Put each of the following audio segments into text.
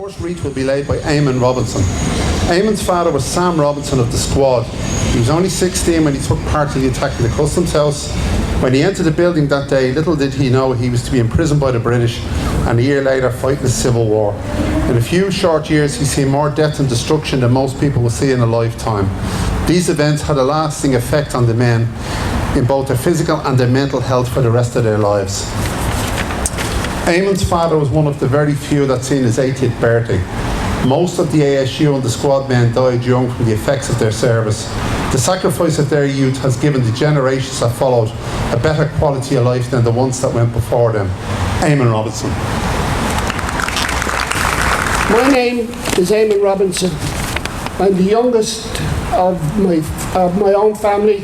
first wreath will be laid by Eamon Robinson. Eamon's father was Sam Robinson of the Squad. He was only 16 when he took part in the attack of the Customs House. When he entered the building that day, little did he know he was to be imprisoned by the British and a year later fighting the Civil War. In a few short years, he's seen more death and destruction than most people will see in a lifetime. These events had a lasting effect on the men in both their physical and their mental health for the rest of their lives. Eamon's father was one of the very few that seen his 80th birthday. Most of the ASU and the Squad men died young from the effects of their service. The sacrifice of their youth has given the generations that followed a better quality of life than the ones that went before them. Eamon Robinson. My name is Eamon Robinson. I'm the youngest of my own family,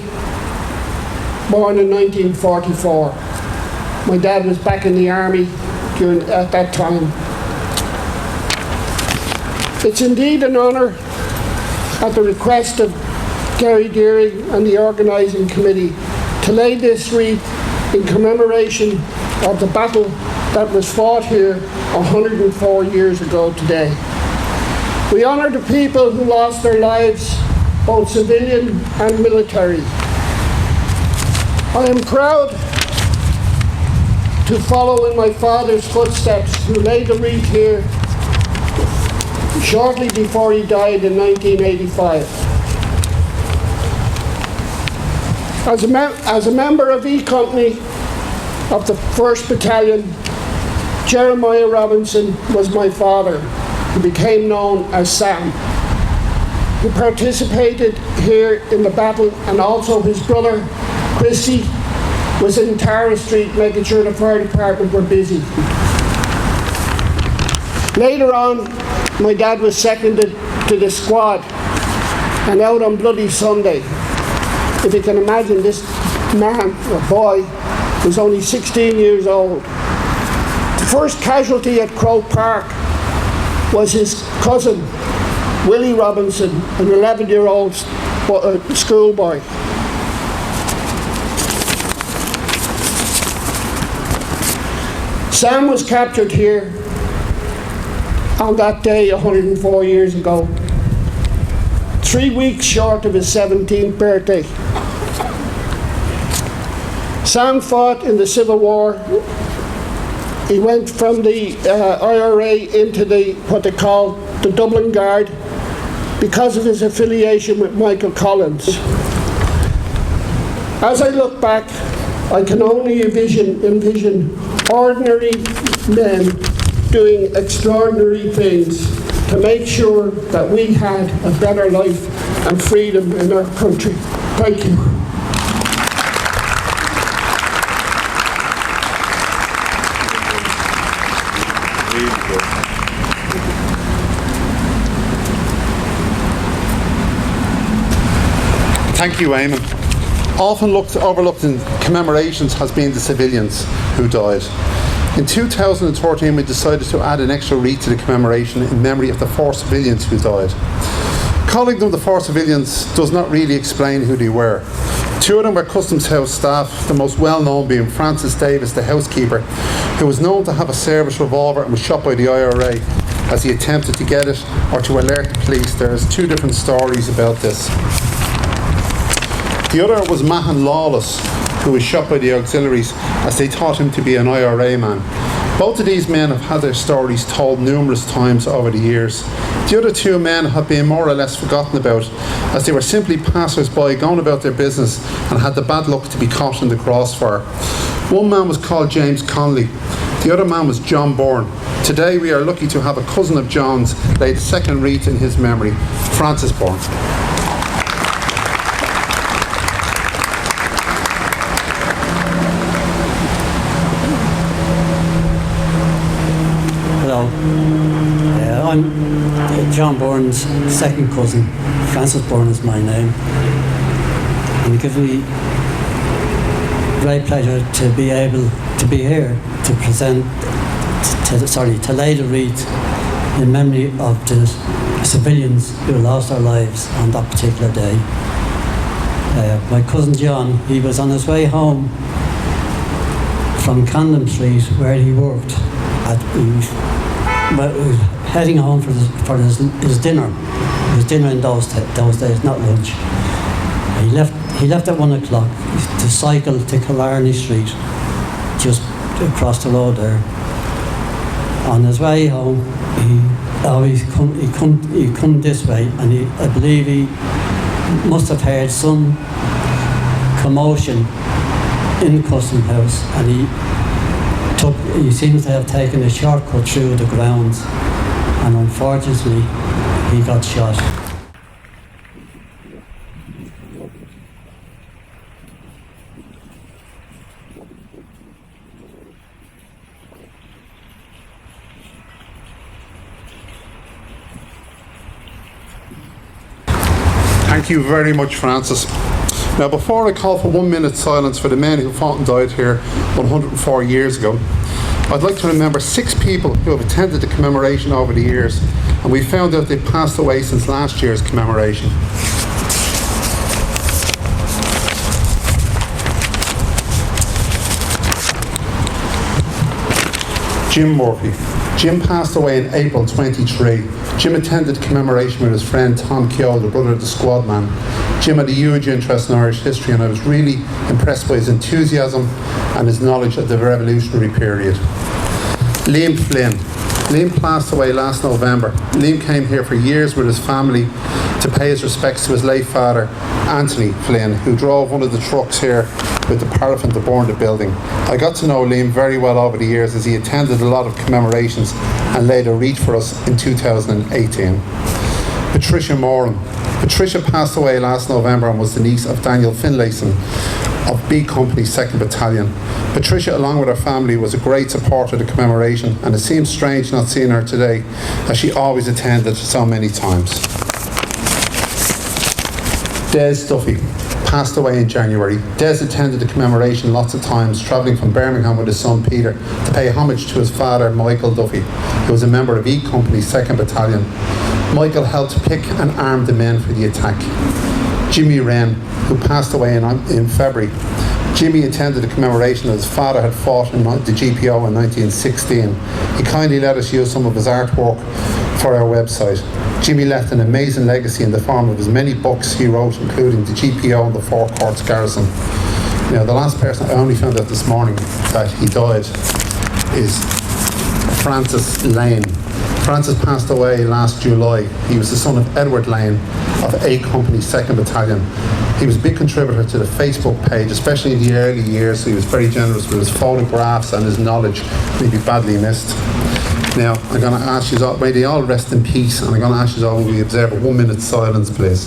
born in 1944. My dad was back in the army at that time. It's indeed an honour, at the request of Gary Deering and the organising committee, to lay this wreath in commemoration of the battle that was fought here 104 years ago today. We honour the people who lost their lives, both civilian and military. I am proud to follow in my father's footsteps, who laid the wreath here shortly before he died in 1985. As a member of E Company of the 1st Battalion, Jeremiah Robinson was my father, who became known as Sam, who participated here in the battle, and also his brother, Christy, was in Tara Street making sure the fire department were busy. Later on, my dad was seconded to the Squad and out on Bloody Sunday. If you can imagine, this man, or boy, was only 16 years old. The first casualty at Croke Park was his cousin, Willie Robinson, an 11-year-old schoolboy. Sam was captured here on that day 104 years ago, 3 weeks short of his 17th birthday. Sam fought in the Civil War. He went from the IRA into what they call the Dublin Guard because of his affiliation with Michael Collins. As I look back, I can only envision ordinary men doing extraordinary things to make sure that we had a better life and freedom in our country. Thank you. Thank you, Eamon. Often overlooked in commemorations has been the civilians who died. In 2013, we decided to add an extra wreath to the commemoration in memory of the 4 civilians who died. Calling them the 4 civilians does not really explain who they were. 2 of them were Customs House staff, the most well-known being Francis Davis, the housekeeper, who was known to have a service revolver and was shot by the IRA as he attempted to get it or to alert the police. There's 2 different stories about this. The other was Mahan Lawless, who was shot by the auxiliaries as they thought him to be an IRA man. Both of these men have had their stories told numerous times over the years. The other 2 men have been more or less forgotten about, as they were simply passers-by going about their business and had the bad luck to be caught in the crossfire. One man was called James Conley. The other man was John Byrne. Today we are lucky to have a cousin of John's lay the second wreath in his memory, Francis Byrne. I'm John Byrne's second cousin. Francis Byrne is my name. And it gives me great pleasure to be able to be here to present, to lay the wreath in memory of the civilians who lost their lives on that particular day. My cousin John, he was on his way home from Camden Street, where he worked. heading home for his dinner. It was dinner in those days, not lunch. He left at 1 o'clock to cycle to Killarney Street, just across the road there. On his way home, he come this way, and I believe he must have heard some commotion in Custom House, and he seems to have taken a shortcut through the grounds, and unfortunately he got shot. Thank you very much, Francis. Now, before I call for 1 minute's silence for the men who fought and died here 104 years ago, I'd like to remember 6 people who have attended the commemoration over the years, and we found out they've passed away since last year's commemoration. Jim Murphy. Jim passed away in April 23. Jim attended commemoration with his friend Tom Keogh, the brother of the squad man. Jim had a huge interest in Irish history, and I was really impressed by his enthusiasm and his knowledge of the revolutionary period. Liam Flynn. Liam passed away last November. Liam came here for years with his family to pay his respects to his late father, Anthony Flynn, who drove one of the trucks here with the paraffin to burn the building. I got to know Liam very well over the years, as he attended a lot of commemorations and laid a wreath for us in 2018. Patricia Moran. Patricia passed away last November and was the niece of Daniel Finlayson of B Company 2nd Battalion. Patricia, along with her family, was a great supporter of the commemoration, and it seems strange not seeing her today, as she always attended so many times. Des Duffy passed away in January. Des attended the commemoration lots of times, travelling from Birmingham with his son Peter to pay homage to his father, Michael Duffy, who was a member of E Company 2nd Battalion. Michael helped pick and arm the men for the attack. Jimmy Wren, who passed away in February. Jimmy attended the commemoration as his father had fought in the GPO in 1916. He kindly let us use some of his artwork for our website. Jimmy left an amazing legacy in the form of his many books he wrote, including the GPO and the Four Courts Garrison. Now, the last person I only found out this morning that he died is Francis Lane. Francis passed away last July. He was the son of Edward Lane of A Company 2nd Battalion. He was a big contributor to the Facebook page, especially in the early years, so he was very generous with his photographs and his knowledge. He'd be badly missed. Now, I'm going to ask you all, may they all rest in peace, and I'm going to ask you all, will we observe a 1 minute silence, please?